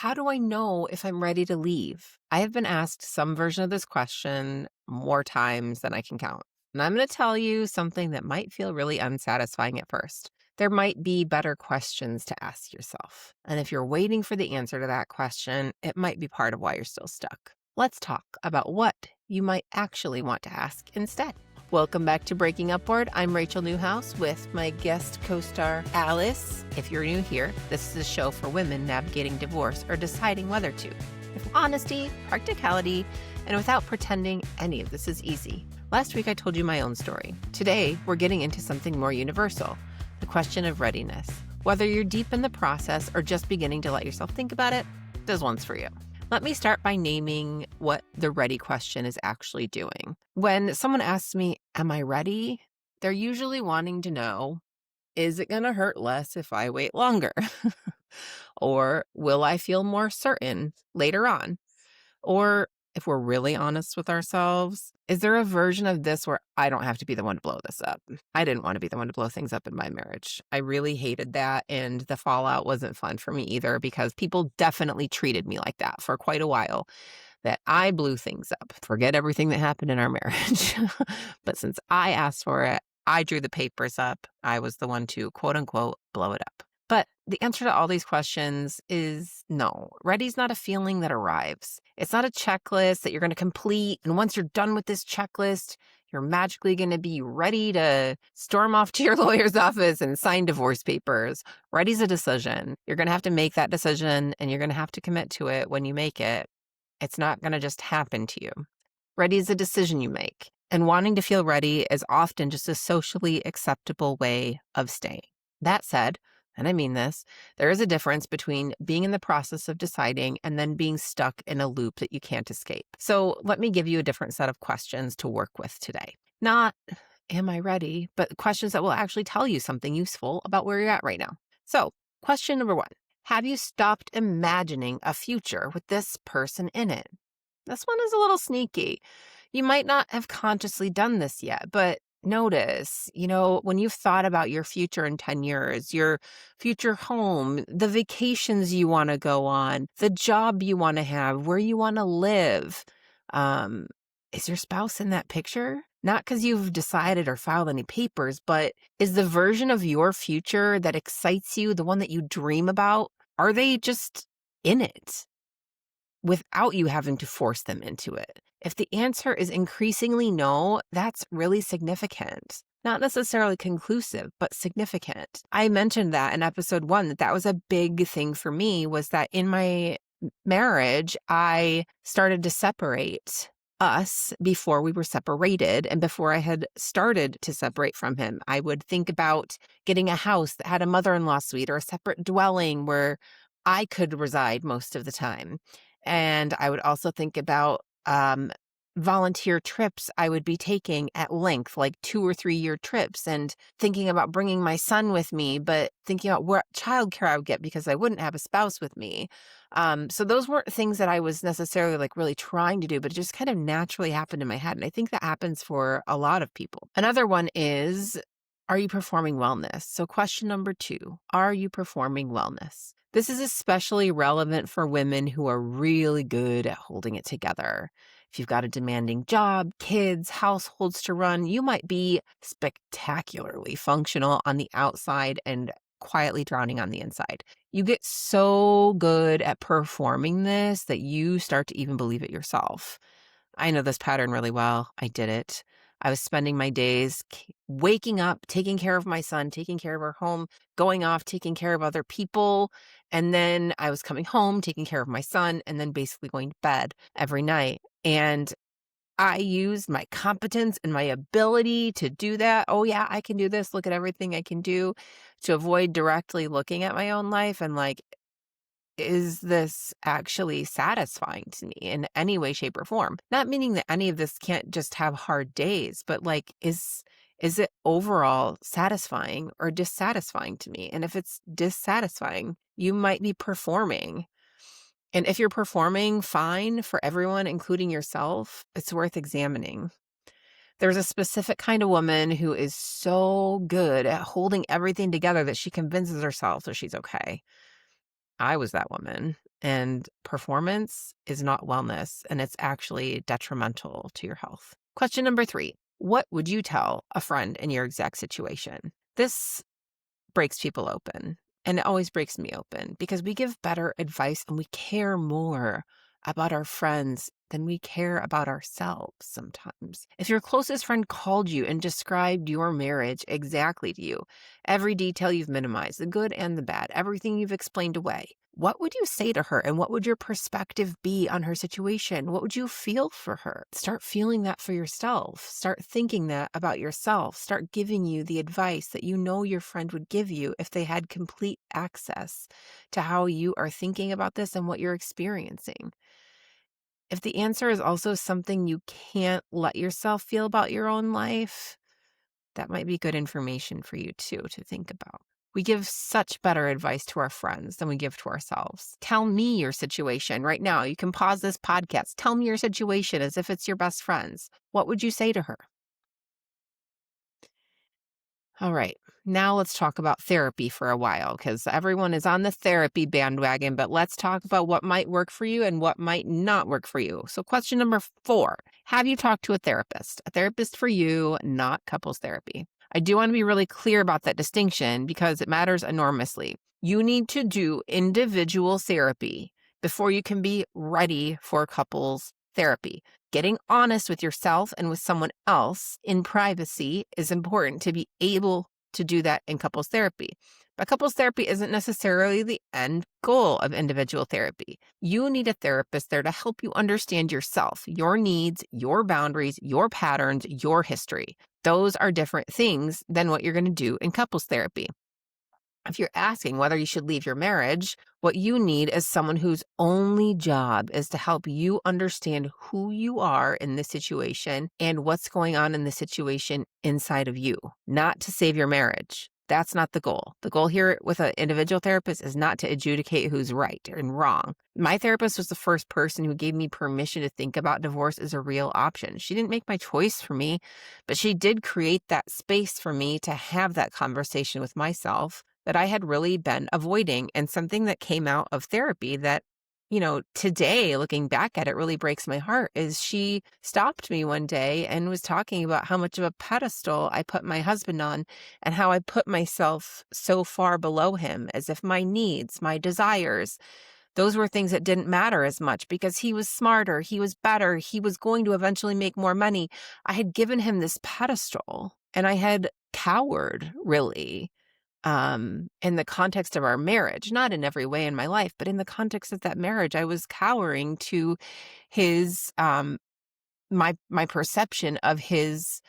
how do I know if I'm ready to leave? I have been asked some version of this question more times than I can count. And I'm going to tell you something that might feel really unsatisfying at first. There might be better questions to ask yourself. And if you're waiting for the answer to that question, it might be part of why you're still stuck. Let's talk about what you might actually want to ask instead. Welcome back to Breaking Upward. I'm Rachel Newhouse with my guest co-star Alice. If you're new here, this is a show for women navigating divorce or deciding whether to. With honesty, practicality, and without pretending any of this is easy. Last week I told you my own story. Today we're getting into something more universal, the question of readiness. Whether you're deep in the process or just beginning to let yourself think about it, this one's for you. Let me start by naming what the ready question is actually doing. When someone asks me, am I ready? They're usually wanting to know, is it going to hurt less if I wait longer? Or will I feel more certain later on? Or if we're really honest with ourselves, is there a version of this where I don't have to be the one to blow this up? I didn't want to be the one to blow things up in my marriage. I really hated that, and the fallout wasn't fun for me either because people definitely treated me like that for quite a while, that I blew things up. Forget everything that happened in our marriage. But since I asked for it, I drew the papers up. I was the one to, quote unquote, blow it up. But the answer to all these questions is no. Ready's not a feeling that arrives. It's not a checklist that you're going to complete. And once you're done with this checklist, you're magically going to be ready to storm off to your lawyer's office and sign divorce papers. Ready's a decision. You're going to have to make that decision and you're going to have to commit to it when you make it. It's not going to just happen to you. Ready is a decision you make. And wanting to feel ready is often just a socially acceptable way of staying. That said, and I mean this, there is a difference between being in the process of deciding and then being stuck in a loop that you can't escape. So let me give you a different set of questions to work with today. Not, am I ready, but questions that will actually tell you something useful about where you're at right now. So question number 1, have you stopped imagining a future with this person in it? This one is a little sneaky. You might not have consciously done this yet, but notice, when you've thought about your future in 10 years, your future home, the vacations you want to go on, the job you want to have, where you want to live, is your spouse in that picture? Not because you've decided or filed any papers, but is the version of your future that excites you, the one that you dream about, are they just in it without you having to force them into it? If the answer is increasingly no, that's really significant. Not necessarily conclusive, but significant. I mentioned that in episode 1, that was a big thing for me, was that in my marriage, I started to separate us before we were separated and before I had started to separate from him. I would think about getting a house that had a mother-in-law suite or a separate dwelling where I could reside most of the time. And I would also think about volunteer trips I would be taking at length, like 2 or 3 year trips, and thinking about bringing my son with me, but thinking about what childcare I would get because I wouldn't have a spouse with me. So those weren't things that I was necessarily like really trying to do, but it just kind of naturally happened in my head. And I think that happens for a lot of people. Another one is, are you performing wellness? So question number 2, are you performing wellness? This is especially relevant for women who are really good at holding it together. If you've got a demanding job, kids, households to run, you might be spectacularly functional on the outside and quietly drowning on the inside. You get so good at performing this that you start to even believe it yourself. I know this pattern really well. I did it. I was spending my days waking up, taking care of my son, taking care of our home, going off, taking care of other people. And then I was coming home, taking care of my son, and then basically going to bed every night. And I used my competence and my ability to do that. Oh yeah, I can do this. Look at everything I can do, to avoid directly looking at my own life and like, is this actually satisfying to me in any way, shape, or form? Not meaning that any of this can't just have hard days, but like, is it overall satisfying or dissatisfying to me? And if it's dissatisfying, you might be performing. And if you're performing fine for everyone, including yourself, it's worth examining. There's a specific kind of woman who is so good at holding everything together that she convinces herself that she's okay. I was that woman. And performance is not wellness, and it's actually detrimental to your health. Question number 3. What would you tell a friend in your exact situation? This breaks people open. And it always breaks me open because we give better advice and we care more about our friends than we care about ourselves sometimes. If your closest friend called you and described your marriage exactly to you, every detail you've minimized, the good and the bad, everything you've explained away, what would you say to her and what would your perspective be on her situation? What would you feel for her? Start feeling that for yourself. Start thinking that about yourself. Start giving you the advice that you know your friend would give you if they had complete access to how you are thinking about this and what you're experiencing. If the answer is also something you can't let yourself feel about your own life, that might be good information for you too to think about. We give such better advice to our friends than we give to ourselves. Tell me your situation right now. You can pause this podcast. Tell me your situation as if it's your best friend's. What would you say to her? All right. Now let's talk about therapy for a while because everyone is on the therapy bandwagon, but let's talk about what might work for you and what might not work for you. So, question number 4. Have you talked to a therapist? A therapist for you, not couples therapy. I do want to be really clear about that distinction because it matters enormously. You need to do individual therapy before you can be ready for couples therapy. Getting honest with yourself and with someone else in privacy is important to be able to do that in couples therapy. But couples therapy isn't necessarily the end goal of individual therapy. You need a therapist there to help you understand yourself, your needs, your boundaries, your patterns, your history. Those are different things than what you're going to do in couples therapy. If you're asking whether you should leave your marriage, what you need is someone whose only job is to help you understand who you are in this situation and what's going on in the situation inside of you, not to save your marriage. That's not the goal. The goal here with an individual therapist is not to adjudicate who's right and wrong. My therapist was the first person who gave me permission to think about divorce as a real option. She didn't make my choice for me, but she did create that space for me to have that conversation with myself that I had really been avoiding, and something that came out of therapy that, today looking back at it really breaks my heart is she stopped me one day and was talking about how much of a pedestal I put my husband on and how I put myself so far below him as if my needs, my desires, those were things that didn't matter as much because he was smarter, he was better, he was going to eventually make more money. I had given him this pedestal and I had cowered really in the context of our marriage, not in every way in my life, but in the context of that marriage, I was cowering to his, my perception of his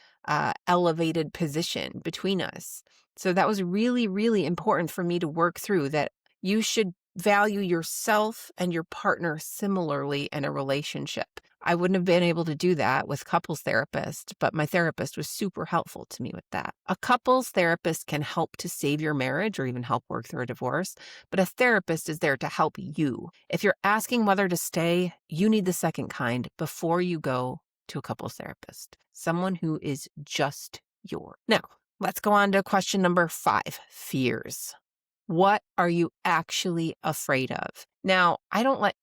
elevated position between us. So that was really, really important for me to work through that you should value yourself and your partner similarly in a relationship. I wouldn't have been able to do that with couples therapist, but my therapist was super helpful to me with that. A couples therapist can help to save your marriage or even help work through a divorce, but a therapist is there to help you. If you're asking whether to stay, you need the second kind before you go to a couples therapist, someone who is just yours. Now, let's go on to question number 5, fears. What are you actually afraid of? Now,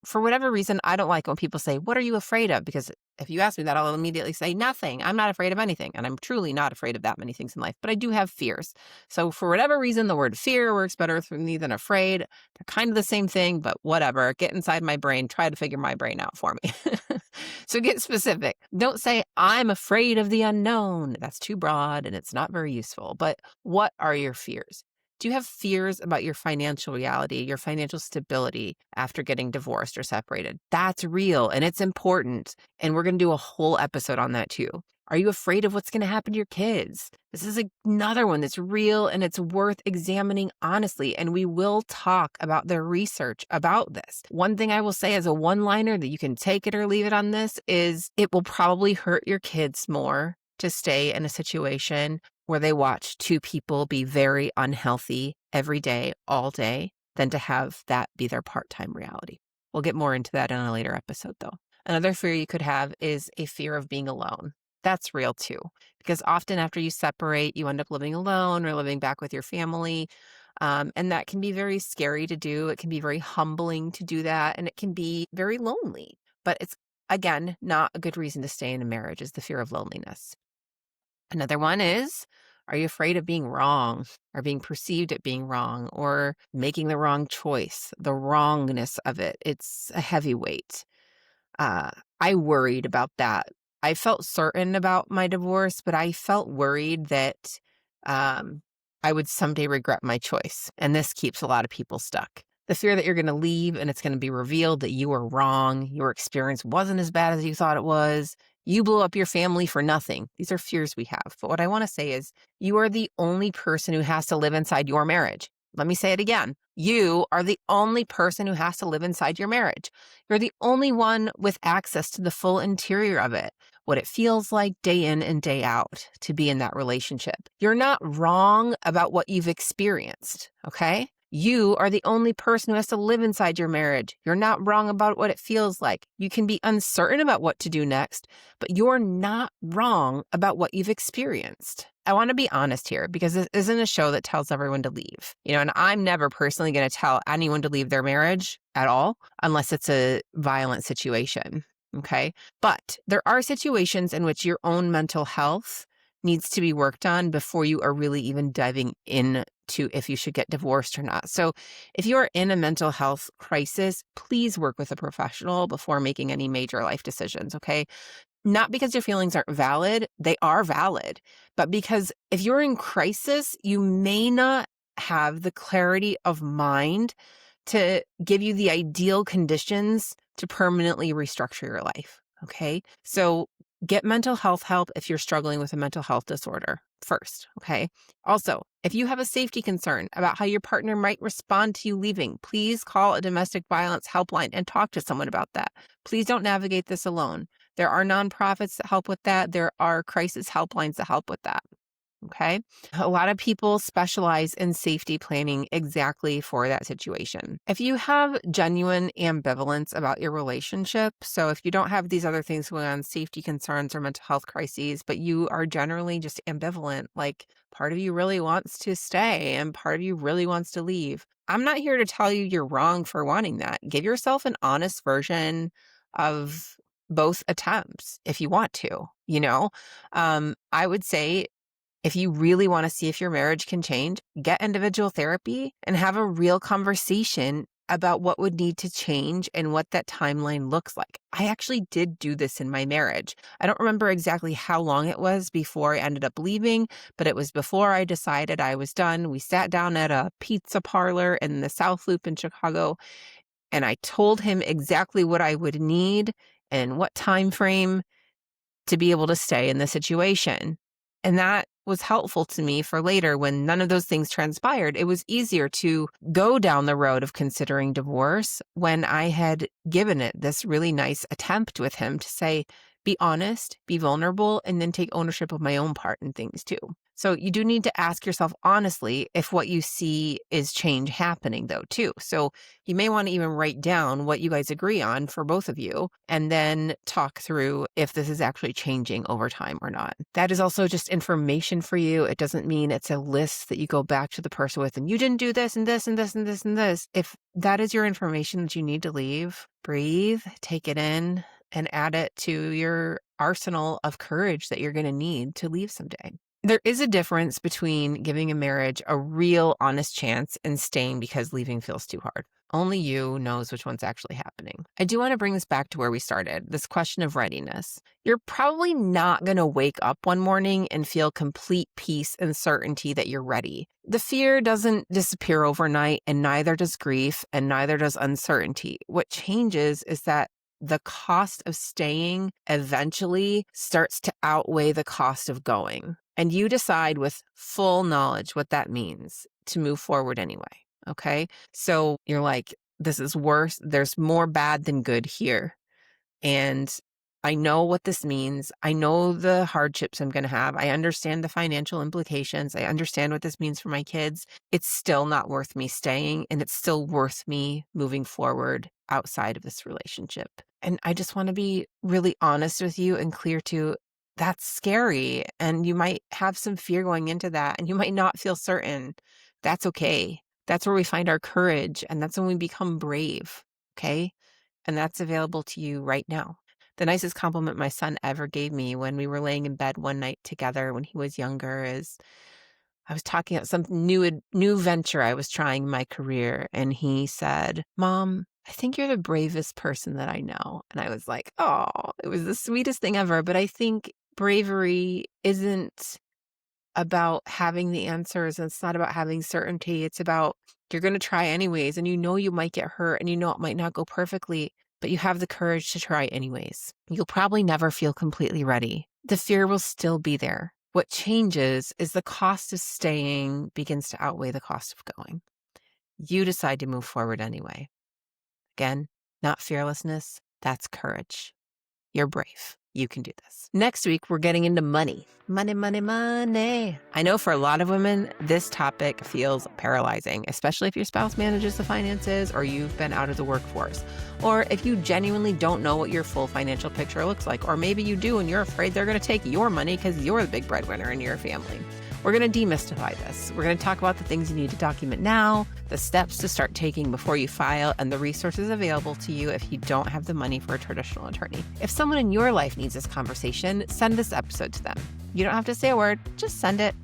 for whatever reason, I don't like when people say, what are you afraid of? Because if you ask me that, I'll immediately say nothing. I'm not afraid of anything. And I'm truly not afraid of that many things in life, but I do have fears. So for whatever reason, the word fear works better for me than afraid. They're kind of the same thing, but whatever. Get inside my brain. Try to figure my brain out for me. So get specific. Don't say, I'm afraid of the unknown. That's too broad and it's not very useful. But what are your fears? Do you have fears about your financial reality, your financial stability after getting divorced or separated? That's real and it's important. And we're going to do a whole episode on that too. Are you afraid of what's going to happen to your kids? This is another one that's real and it's worth examining honestly. And we will talk about the research about this. One thing I will say as a one-liner that you can take it or leave it on this is it will probably hurt your kids more to stay in a situation where they watch two people be very unhealthy every day, all day, than to have that be their part-time reality. We'll get more into that in a later episode, though. Another fear you could have is a fear of being alone. That's real, too, because often after you separate, you end up living alone or living back with your family. And that can be very scary to do. It can be very humbling to do that. And it can be very lonely. But it's, again, not a good reason to stay in a marriage is the fear of loneliness. Another one is, are you afraid of being wrong or being perceived at being wrong or making the wrong choice, the wrongness of it? It's a heavy weight. Uh, I worried about that. I felt certain about my divorce, but I felt worried that um, I would someday regret my choice. And this keeps a lot of people stuck. The fear that you're going to leave and it's going to be revealed that you were wrong, your experience wasn't as bad as you thought it was, you blew up your family for nothing. These are fears we have. But what I want to say is, you are the only person who has to live inside your marriage. Let me say it again. You are the only person who has to live inside your marriage. You're the only one with access to the full interior of it, what it feels like day in and day out to be in that relationship. You're not wrong about what you've experienced, okay? You are the only person who has to live inside your marriage. You're not wrong about what it feels like. You can be uncertain about what to do next, but you're not wrong about what you've experienced. I want to be honest here because this isn't a show that tells everyone to leave. And I'm never personally going to tell anyone to leave their marriage at all unless it's a violent situation, okay? But there are situations in which your own mental health needs to be worked on before you are really even diving into if you should get divorced or not. So if you are in a mental health crisis, please work with a professional before making any major life decisions, okay? Not because your feelings aren't valid, they are valid, but because if you're in crisis, you may not have the clarity of mind to give you the ideal conditions to permanently restructure your life. Okay. So get mental health help if you're struggling with a mental health disorder first. Okay. Also, if you have a safety concern about how your partner might respond to you leaving, please call a domestic violence helpline and talk to someone about that. Please don't navigate this alone. There are nonprofits that help with that. There are crisis helplines that help with that. Okay. A lot of people specialize in safety planning exactly for that situation. If you have genuine ambivalence about your relationship, so if you don't have these other things going on, safety concerns or mental health crises, but you are generally just ambivalent, like part of you really wants to stay and part of you really wants to leave, I'm not here to tell you you're wrong for wanting that. Give yourself an honest version of both attempts if you want to. I would say if you really want to see if your marriage can change, get individual therapy and have a real conversation about what would need to change and what that timeline looks like. I actually did do this in my marriage. I don't remember exactly how long it was before I ended up leaving, but it was before I decided I was done. We sat down at a pizza parlor in the South Loop in Chicago, and I told him exactly what I would need and what time frame to be able to stay in the situation. And that was helpful to me for later when none of those things transpired. It was easier to go down the road of considering divorce when I had given it this really nice attempt with him to say, be honest, be vulnerable, and then take ownership of my own part in things too. So you do need to ask yourself honestly if what you see is change happening though too. So you may want to even write down what you guys agree on for both of you and then talk through if this is actually changing over time or not. That is also just information for you. It doesn't mean it's a list that you go back to the person with and you didn't do this and this and this and this and this. If that is your information that you need to leave, breathe, take it in, and add it to your arsenal of courage that you're going to need to leave someday. There is a difference between giving a marriage a real honest chance and staying because leaving feels too hard. Only you knows which one's actually happening. I do want to bring this back to where we started, this question of readiness. You're probably not going to wake up one morning and feel complete peace and certainty that you're ready. The fear doesn't disappear overnight, and neither does grief, and neither does uncertainty. What changes is that the cost of staying eventually starts to outweigh the cost of going. And you decide with full knowledge what that means to move forward anyway. Okay. So you're like, this is worse. There's more bad than good here. And I know what this means. I know the hardships I'm going to have. I understand the financial implications. I understand what this means for my kids. It's still not worth me staying, and it's still worth me moving forward outside of this relationship. And I just want to be really honest with you and clear too. That's scary. And you might have some fear going into that, and you might not feel certain. That's okay. That's where we find our courage, and that's when we become brave, okay? And that's available to you right now. The nicest compliment my son ever gave me when we were laying in bed one night together when he was younger is I was talking about some new venture I was trying in my career, and he said, "Mom, I think you're the bravest person that I know." And I was like, "Oh," it was the sweetest thing ever. But I think bravery isn't about having the answers, and it's not about having certainty. It's about you're going to try anyways, and you know you might get hurt, and you know it might not go perfectly, but you have the courage to try anyways. You'll probably never feel completely ready. The fear will still be there. What changes is the cost of staying begins to outweigh the cost of going. You decide to move forward anyway. Again, not fearlessness, that's courage. You're brave. You can do this. Next week, we're getting into money. Money, money, money. I know for a lot of women, this topic feels paralyzing, especially if your spouse manages the finances or you've been out of the workforce, or if you genuinely don't know what your full financial picture looks like, or maybe you do and you're afraid they're going to take your money because you're the big breadwinner in your family. We're going to demystify this. We're going to talk about the things you need to document now, the steps to start taking before you file, and the resources available to you if you don't have the money for a traditional attorney. If someone in your life needs this conversation, send this episode to them. You don't have to say a word, just send it.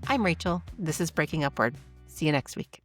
I'm Rachel. This is Breaking Upward. See you next week.